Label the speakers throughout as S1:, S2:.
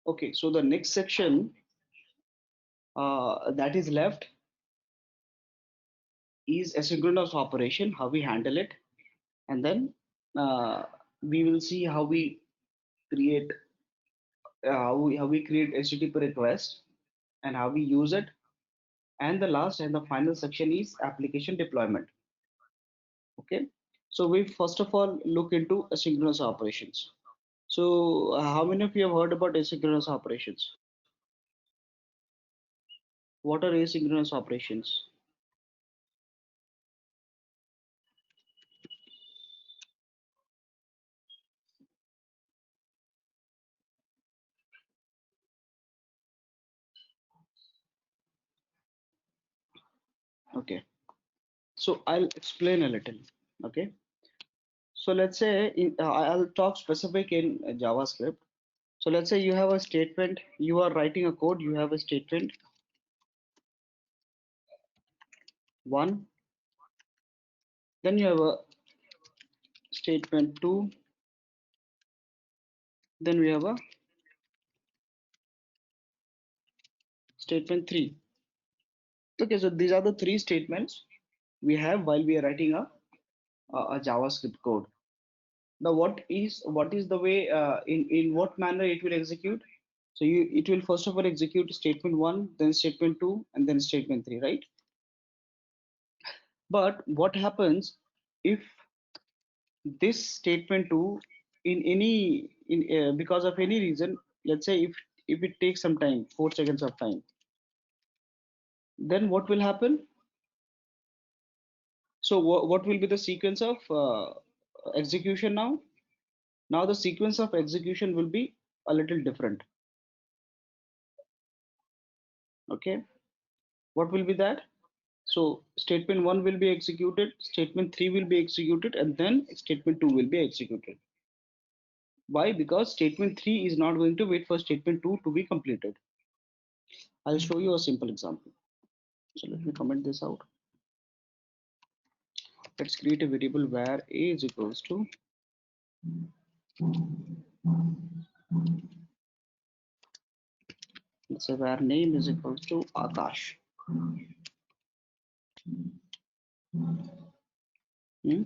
S1: Okay, so the next section that is left is asynchronous operation, how we handle it, and then uh, we will see how we create how we create HTTP request and how we use it. And the last and the final section is application deployment. Okay, so we first of all look into asynchronous operations. So how many of you have heard about asynchronous operations? What are asynchronous operations? Okay, so I'll explain a little. Okay, so let's say I'll talk specific in JavaScript. So let's say you have a statement, you are writing a code, you have a statement one, then you have a statement two, then we have a statement three. Okay, so these are the three statements we have while we are writing a JavaScript code. Now, what is the way in what manner it will execute? So it will first of all execute statement one, then statement two, and then statement three, right? But what happens if this statement two in any in because of any reason, let's say if it takes some time, 4 seconds of time, then what will happen? So what will be the sequence of execution now? Now the sequence of execution will be a little different. Okay, what will be that? So statement one will be executed, statement three will be executed, and then statement two will be executed. Why? Because statement three is not going to wait for statement two to be completed. I'll show you a simple example. So let me comment this out. Let's create a variable where a is equals to, let's say where name is equals to Akash. Hmm?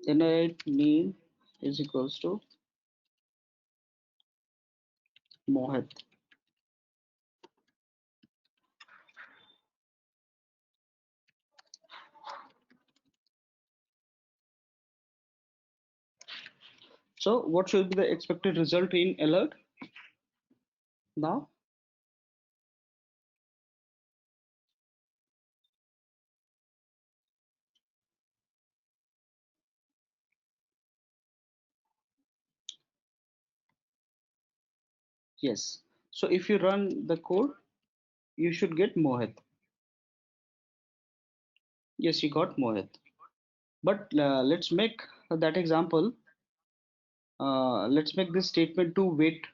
S1: Then I write name is equals to Mohit. So what should be the expected result in alert now? Yes. So if you run the code, you should get Mohit. Yes, you got Mohit. But let's make that example. Let's make this statement to wait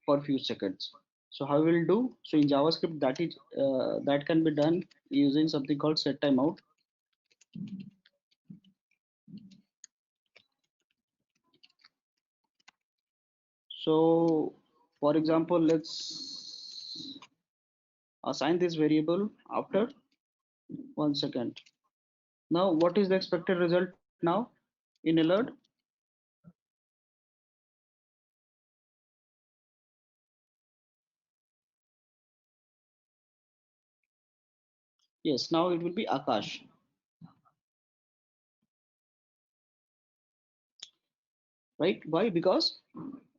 S1: for a few seconds. So how we'll do? So in JavaScript, that can be done using something called set timeout. So for example, let's assign this variable after 1 second. Now, what is the expected result now in alert? Yes, now it will be Akash, right? Why? Because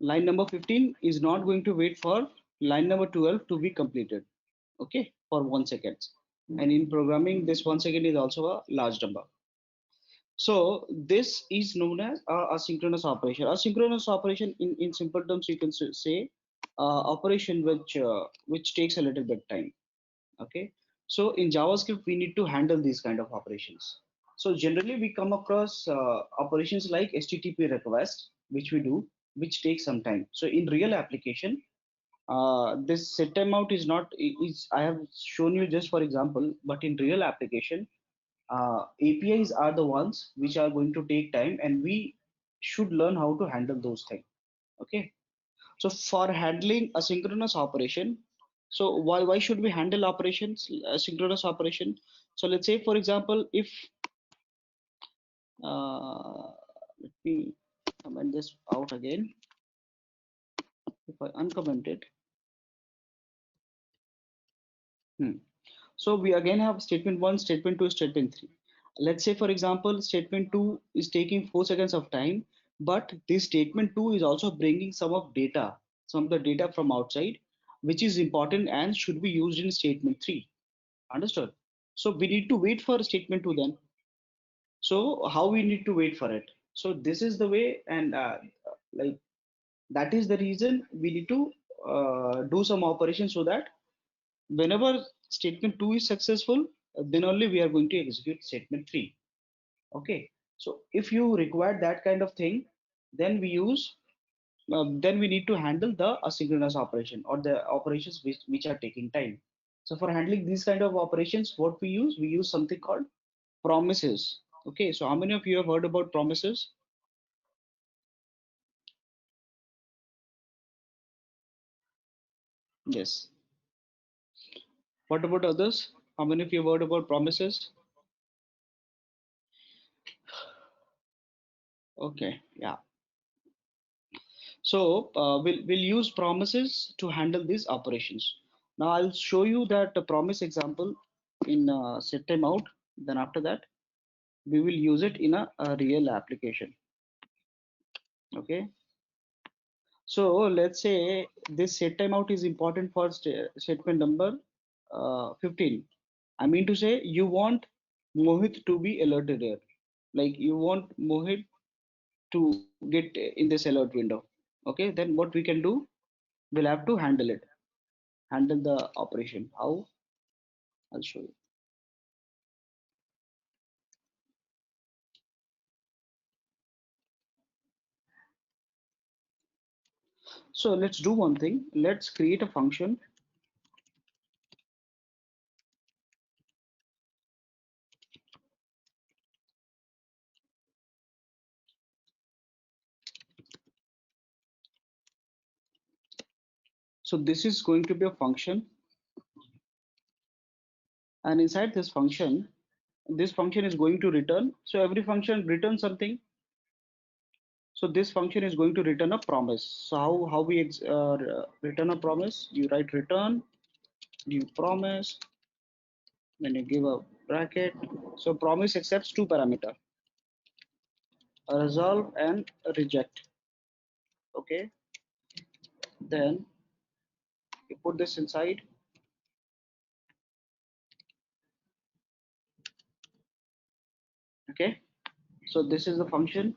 S1: line number 15 is not going to wait for line number 12 to be completed, okay, for 1 second. And in programming, this 1 second is also a large number. So this is known as asynchronous operation. Asynchronous operation, in simple terms, you can say operation which takes a little bit time. Okay, so in JavaScript, we need to handle these kind of operations. So generally, we come across operations like HTTP request, which we do, which takes some time. So in real application, this set timeout is not is I have shown you just for example, but in real application, APIs are the ones which are going to take time, and we should learn how to handle those things. Okay, So for handling asynchronous operation, so why should we handle operations, asynchronous operation? So let's say, for example, if let me comment this out again. If I uncomment it, hmm. So we again have statement one, statement two, statement three. Let's say, for example, statement two is taking 4 seconds of time, but this statement two is also bringing some of the data from outside, which is important and should be used in statement three. Understood? So we need to wait for statement two then. So how we need to wait for it? So this is the way, and like that is the reason we need to do some operation so that whenever statement 2 is successful, then only we are going to execute statement 3. Okay, so if you require that kind of thing, then then we need to handle the asynchronous operation or the operations which are taking time. So for handling these kind of operations, what we use something called promises. Okay, so how many of you have heard about promises? Yes. What about others? How many of you have heard about promises? Okay, yeah. So we'll use promises to handle these operations. Now I'll show you that promise example in set timeout. Then after that, we will use it in a real application. Okay. So let's say this set timeout is important for statement number 15. I mean to say you want Mohit to be alerted here. Like you want Mohit to get in this alert window. Okay. Then what we can do, we'll have to handle the operation. How? I'll show you. So let's do one thing. Let's create a function. So this is going to be a function, and inside this function is going to return. So every function returns something. So this function is going to return a promise. So how we return a promise? You write return new promise, then you give a bracket. So promise accepts two parameter, a resolve and a reject. Okay, then you put this inside. Okay, so this is the function.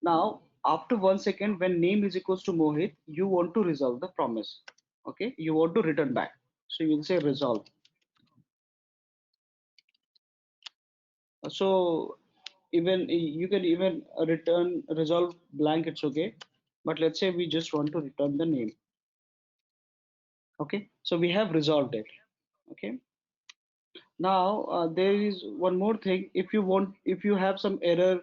S1: Now, after 1 second, when name is equals to Mohit, you want to resolve the promise. Okay, you want to return back. So you will say resolve. So even you can even return resolve blank, it's okay. But let's say we just want to return the name. Okay, so we have resolved it. Okay, now there is one more thing. If you have some error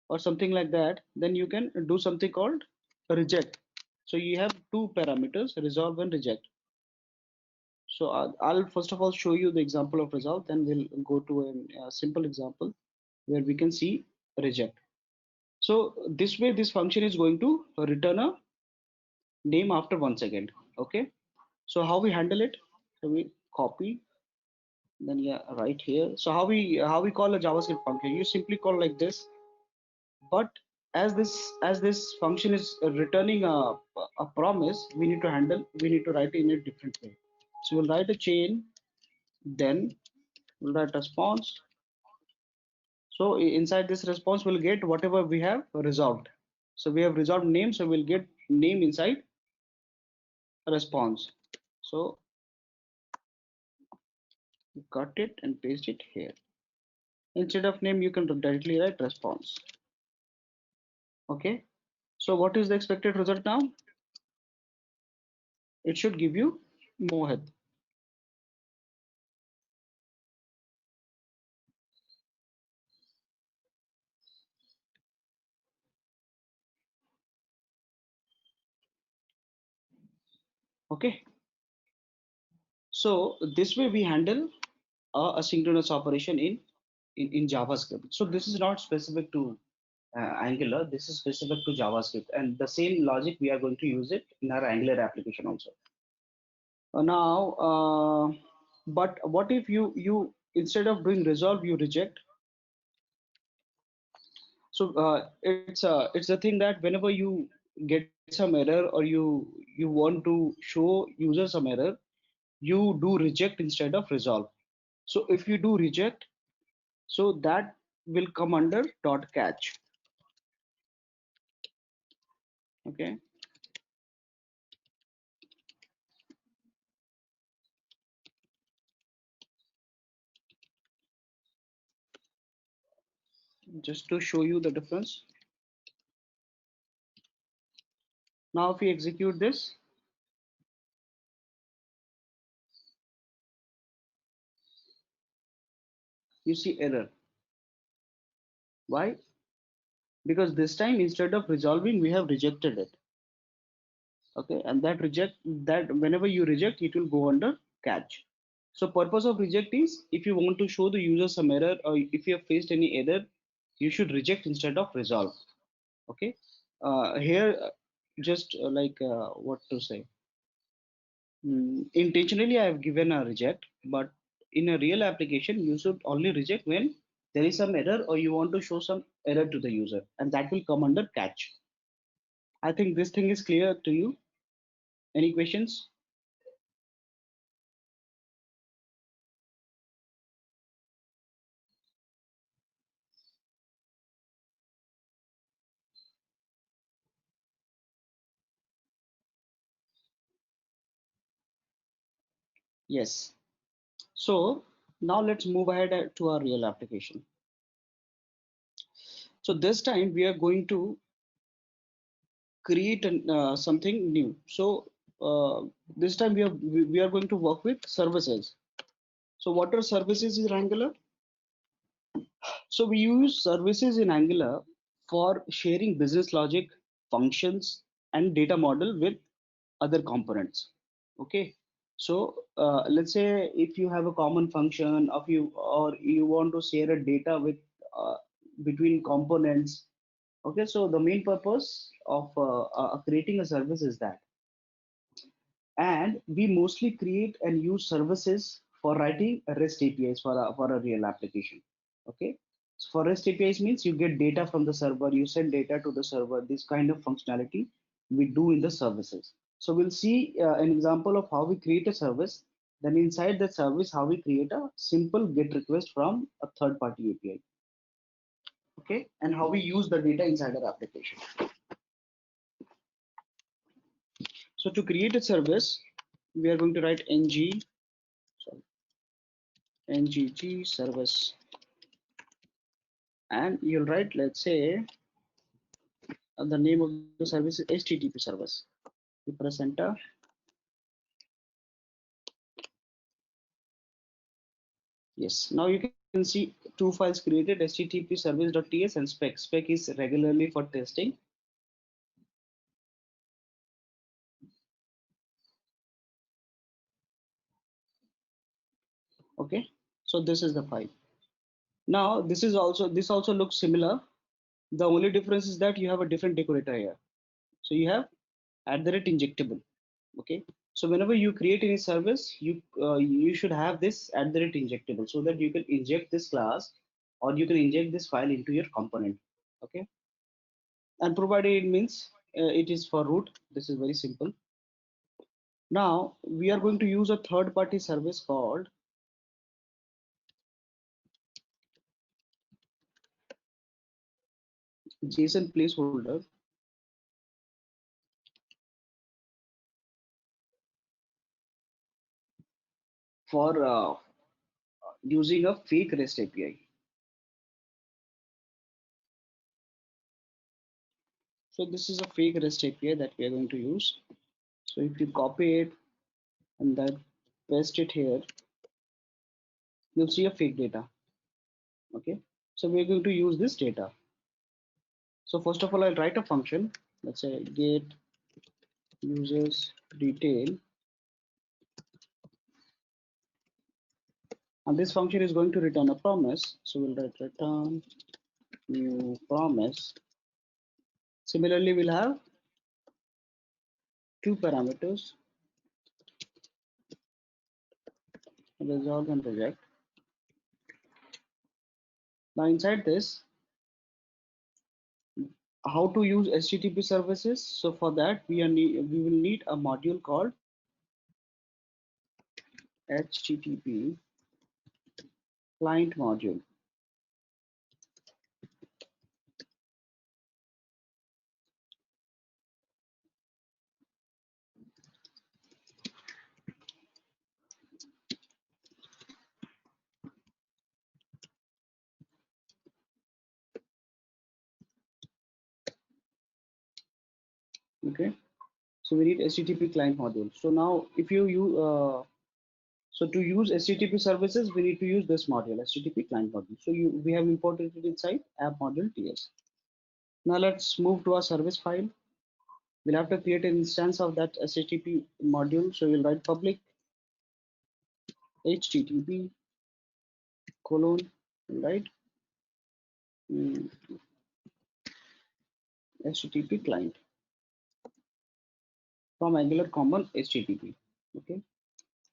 S1: or something like that, then you can do something called reject. So you have two parameters, resolve and reject. So I'll first of all show you the example of resolve, then we'll go to a simple example where we can see reject. So this way, this function is going to return a name after 1 second. Okay. So how we handle it? So we copy, then yeah, right here. So how we call a JavaScript function? You simply call like this, but as this function is returning a promise, we need to write it in a different way. So we'll write a chain, then we'll write response. So inside this response, we'll get whatever we have resolved. So we have resolved name, so we'll get name inside response. So cut it and paste it here. Instead of name, you can directly write response. Okay. So what is the expected result now? It should give you Mohit. Okay, so this way we handle asynchronous operation in JavaScript. So this is not specific to Angular. This is specific to JavaScript, and the same logic we are going to use it in our Angular application also. But what if you instead of doing resolve you reject? So it's the thing that whenever you get some error or you want to show user some error, you do reject instead of resolve. So if you do reject, so that will come under dot catch. Okay, just to show you the difference. Now if we execute this, you see error. Why? Because this time instead of resolving we have rejected it. Okay, and that whenever you reject it will go under catch. So purpose of reject is if you want to show the user some error or if you have faced any error, you should reject instead of resolve. Okay, here just what to say. Intentionally I have given a reject, but in a real application you should only reject when there is some error or you want to show some error to the user, and that will come under catch. I think this thing is clear to you. Any questions? Yes. So now let's move ahead to our real application. So this time we are going to create something new. So this time we are going to work with services. So what are services in Angular? So we use services in Angular for sharing business logic, functions, and data model with other components. Okay. So let's say if you have a common function of you or you want to share a data with uh, between components. Okay. So the main purpose of creating a service is that, and we mostly create and use services for writing REST APIs for a real application. Okay, so for REST APIs means you get data from the server, you send data to the server. This kind of functionality we do in the services. So we'll see an example of how we create a service. Then inside that service, how we create a simple GET request from a third-party API. Okay, and how we use the data inside our application. So to create a service, we are going to write sorry, ngg service, and you'll write, let's say, the name of the service is HTTP service. You press enter. Yes, now you can see two files created, HTTP service.ts and spec. Spec is regularly for testing. Okay, so this is the file. Now this also looks similar. The only difference is that you have a different decorator here. So you have @injectable. Okay, so whenever you create any service, you should have this @injectable so that you can inject this class or you can inject this file into your component. Okay, and provided it means it is for root. This is very simple. Now we are going to use a third party service called JSON placeholder for using a fake REST API. So this is a fake REST API that we are going to use. So if you copy it and then paste it here, you'll see a fake data. Okay, so we're going to use this data. So first of all, I'll write a function. Let's say get users detail And this function is going to return a promise. So we'll write return new promise. Similarly, we'll have two parameters, resolve and reject. Now inside this, how to use HTTP services. So for that, we will need a module called HTTP client module. Okay, so we need HTTP client module. So now if you use so to use HTTP services, we need to use this module, HTTP client module. So we have imported it inside app module TS. Now let's move to our service file. We'll have to create an instance of that HTTP module. So we'll write public HTTP colon, right? HTTP client from Angular common HTTP. Okay.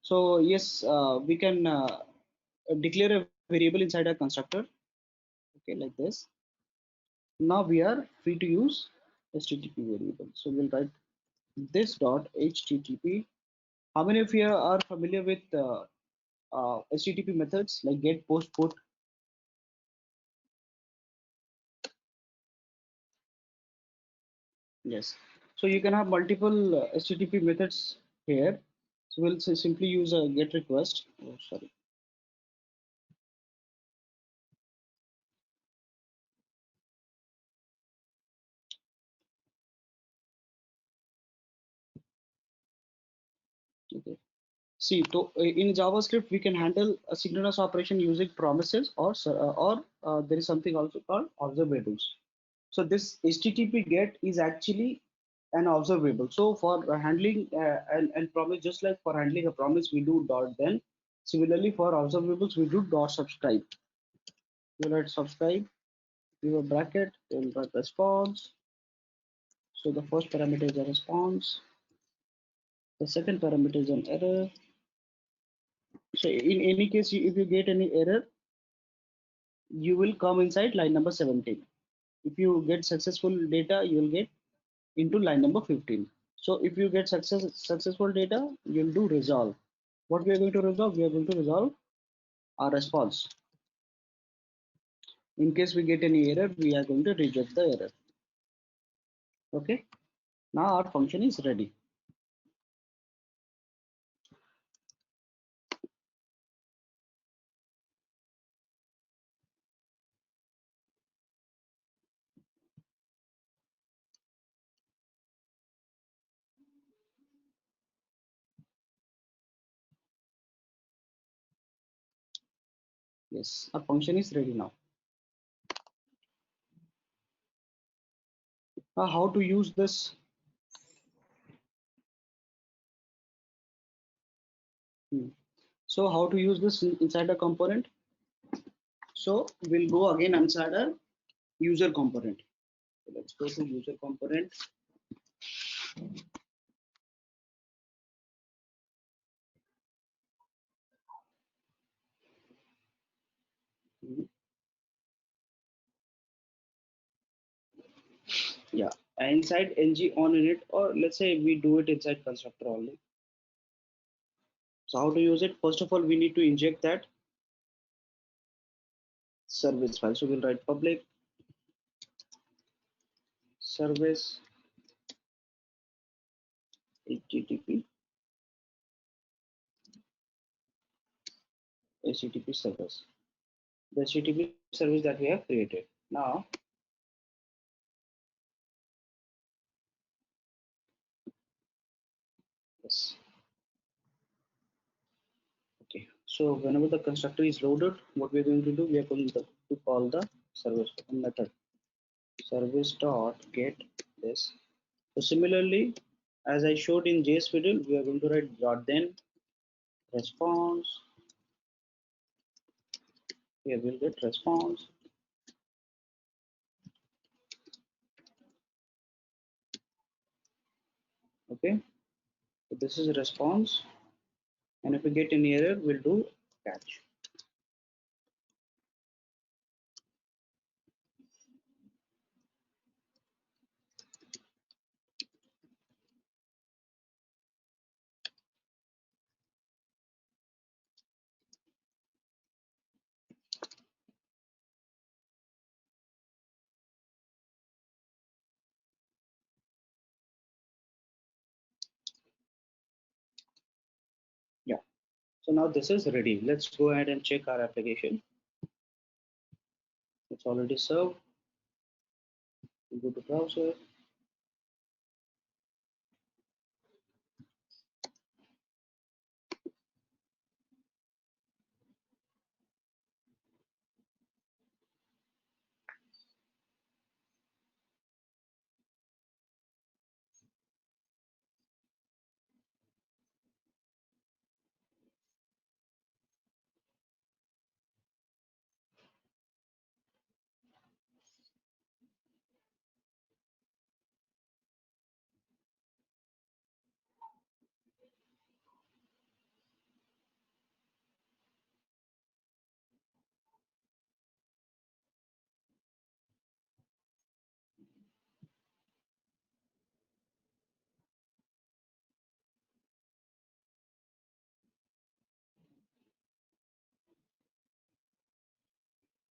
S1: So yes, we can declare a variable inside a constructor. Okay, like this. Now we are free to use HTTP variable. So we'll write this dot HTTP. How many of you are familiar with HTTP methods like get, post, put? Yes. So you can have multiple HTTP methods here. So we'll simply use a get request. Oh, sorry. Okay. See, in JavaScript, we can handle a synchronous operation using promises or there is something also called observables. So this HTTP get is actually an observable. So for handling and promise, just like for handling a promise, we do dot then. Similarly, for observables, we do dot subscribe. You write subscribe, give a bracket, you'll write response. So the first parameter is a response. The second parameter is an error. So in any case, if you get any error, you will come inside line number 17. If you get successful data, you will get into line number 15. So if you get successful data, you'll do resolve. What we are going to resolve? We are going to resolve our response. In case we get any error, we are going to reject the error. Okay. Now our function is ready. Yes, our function is ready now. Now how to use this? So how to use this inside a component? So we'll go again inside a user component. So let's go to user component. Yeah, inside ng on init, or let's say we do it inside constructor only. So how to use it? First of all, we need to inject that service file. So we'll write public service HTTP HTTP service, the HTTP service that we have created. Now, yes. Okay. So whenever the constructor is loaded, what we're going to do, we are going to call the service method service dot get this. So similarly, as I showed in JS video, we are going to write dot then response Here we'll get response. Okay, so this is a response, and if we get any error, we'll do catch. Yeah. So now this is ready. Let's go ahead and check our application. It's already served. We go to browser.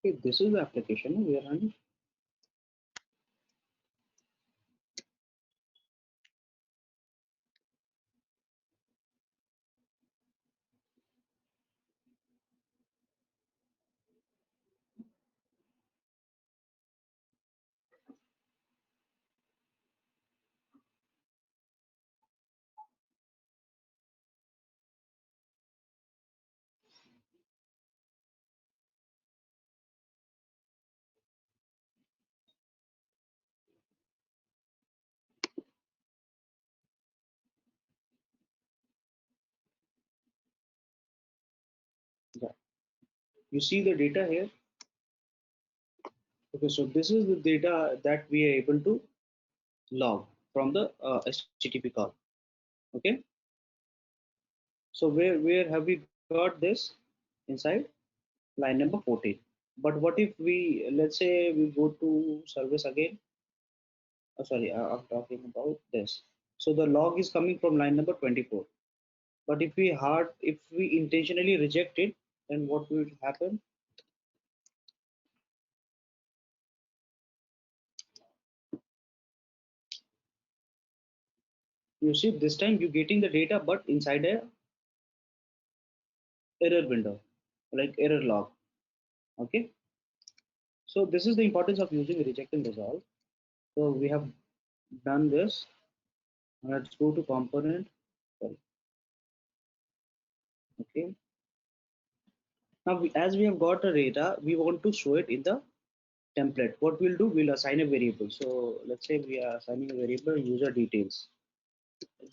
S1: Okay, this is the application we are running. Yeah. You see the data here. Okay, so this is the data that we are able to log from the HTTP call. Okay, so where have we got this? Inside line number 14. But what if we, let's say we go to service again? Oh, sorry, I'm talking about this. So the log is coming from line number 24. But if we intentionally reject it, then what will happen? You see, this time you're getting the data, but inside a error window, like error log. Okay. So this is the importance of using reject and resolve. So we have done this. Let's go to component. Sorry. Okay. Now, as we have got the data, we want to show it in the template. What we'll do, we'll assign a variable. So let's say we are assigning a variable user details.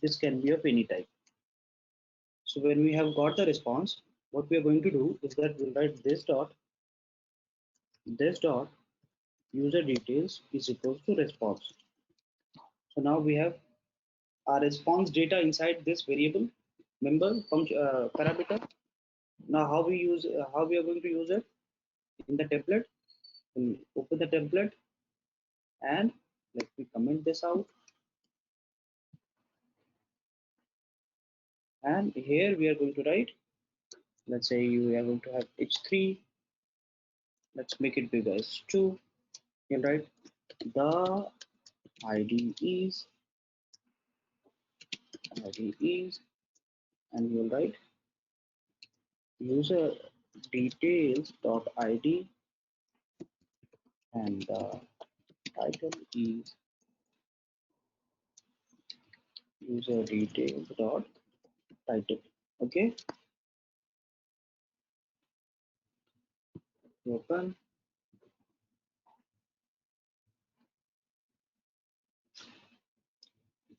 S1: This can be of any type. So when we have got the response, what we are going to do is that we'll write this dot user details is equals to response. So now we have our response data inside this variable member function parameter. Now how we are going to use it in the template? We'll open the template and let me comment this out. And here we are going to write, let's say you are going to have h3. Let's make it bigger, h2. You'll write the id is, and you'll write user details dot id, and the title is user details dot title. Okay, open.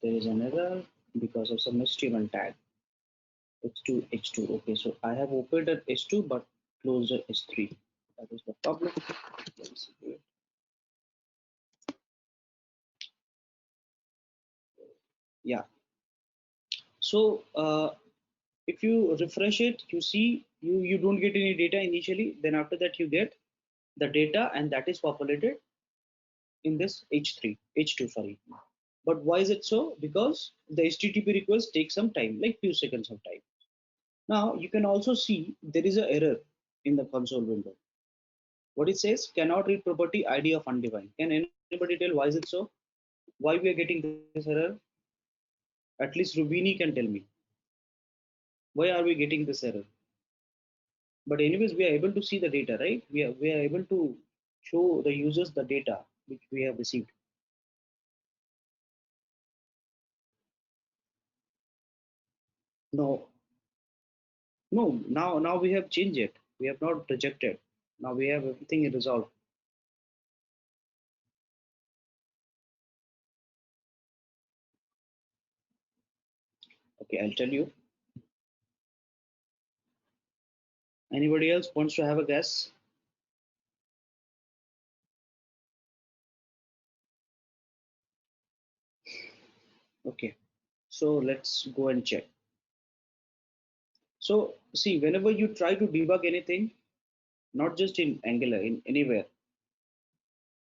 S1: There is an error because of some HTML tag. H2. Okay, so I have opened at h2 but closed at h3. That is the public. Let's see here. Yeah. So if you refresh it, you see you don't get any data initially. Then after that, you get the data, and that is populated in this H2, sorry. But why is it so? Because the HTTP request takes some time, like few seconds of time. Now you can also see there is an error in the console window. What it says, cannot read property ID of undefined. Can anybody tell why is it so? Why we are getting this error? At least Rubini can tell me. Why are we getting this error? But anyways, we are able to see the data, right? We are able to show the users the data which we have received. No, no. Now we have changed it. We have not rejected. Now we have everything resolved. Okay, I'll tell you. Anybody else wants to have a guess? Okay, so let's go and check. So see, whenever you try to debug anything, not just in Angular, in anywhere,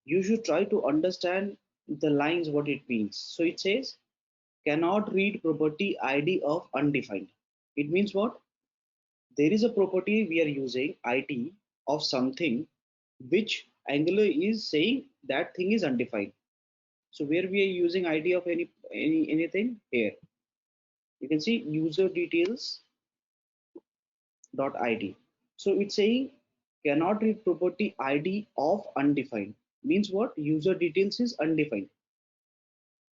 S1: you should try to understand the lines what it means. So it says cannot read property ID of undefined. It means what? There is a property we are using ID of something which Angular is saying that thing is undefined. So where we are using ID of anything here, you can see user details dot id. So it's saying cannot read property ID of undefined. Means what? User details is undefined.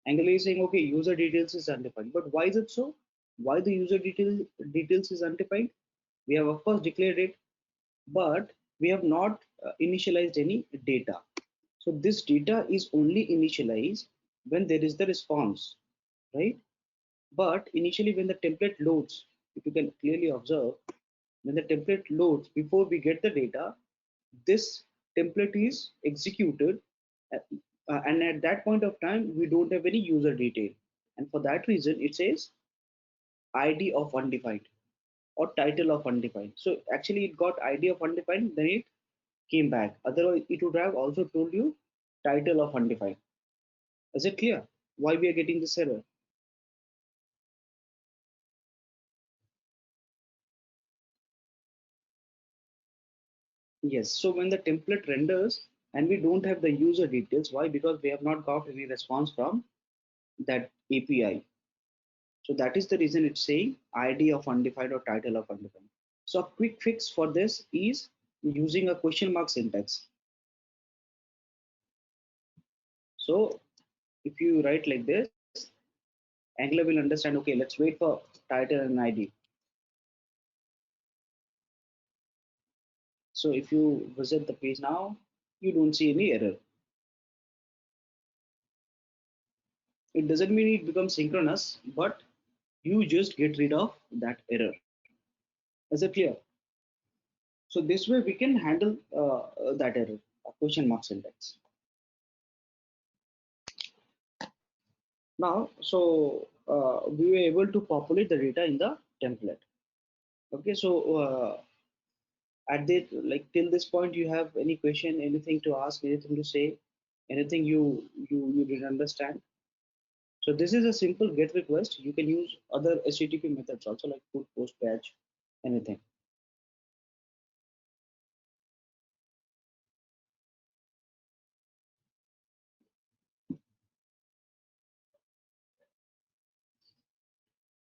S1: Angular is saying okay, user details is undefined. But why is it so? Why the details is undefined? We have of course declared it, but we have not initialized any data. So this data is only initialized when there is the response, right? But initially when the template loads, if you can clearly observe, when the template loads before we get the data, this template is executed, uh, and at that point of time we don't have any user detail, and for that reason it says ID of undefined or title of undefined. So actually it got ID of undefined, then it came back. Otherwise, it would have also told you title of undefined. Is it clear why we are getting this error? Yes. So when the template renders and we don't have the user details, why? Because we have not got any response from that API. So that is the reason it's saying ID of undefined or title of undefined. So a quick fix for this is using a question mark syntax. So if you write like this, Angular will understand, okay, let's wait for title and ID. So if you visit the page now, you don't see any error. It doesn't mean it becomes synchronous, but you just get rid of that error. Is it clear? So this way we can handle that error, a question mark syntax. Now, so we were able to populate the data in the template. Okay, so at this, like till this point, you have any question, anything to ask, anything to say, anything you didn't understand? So this is a simple GET request. You can use other HTTP methods also like put, post, batch, anything.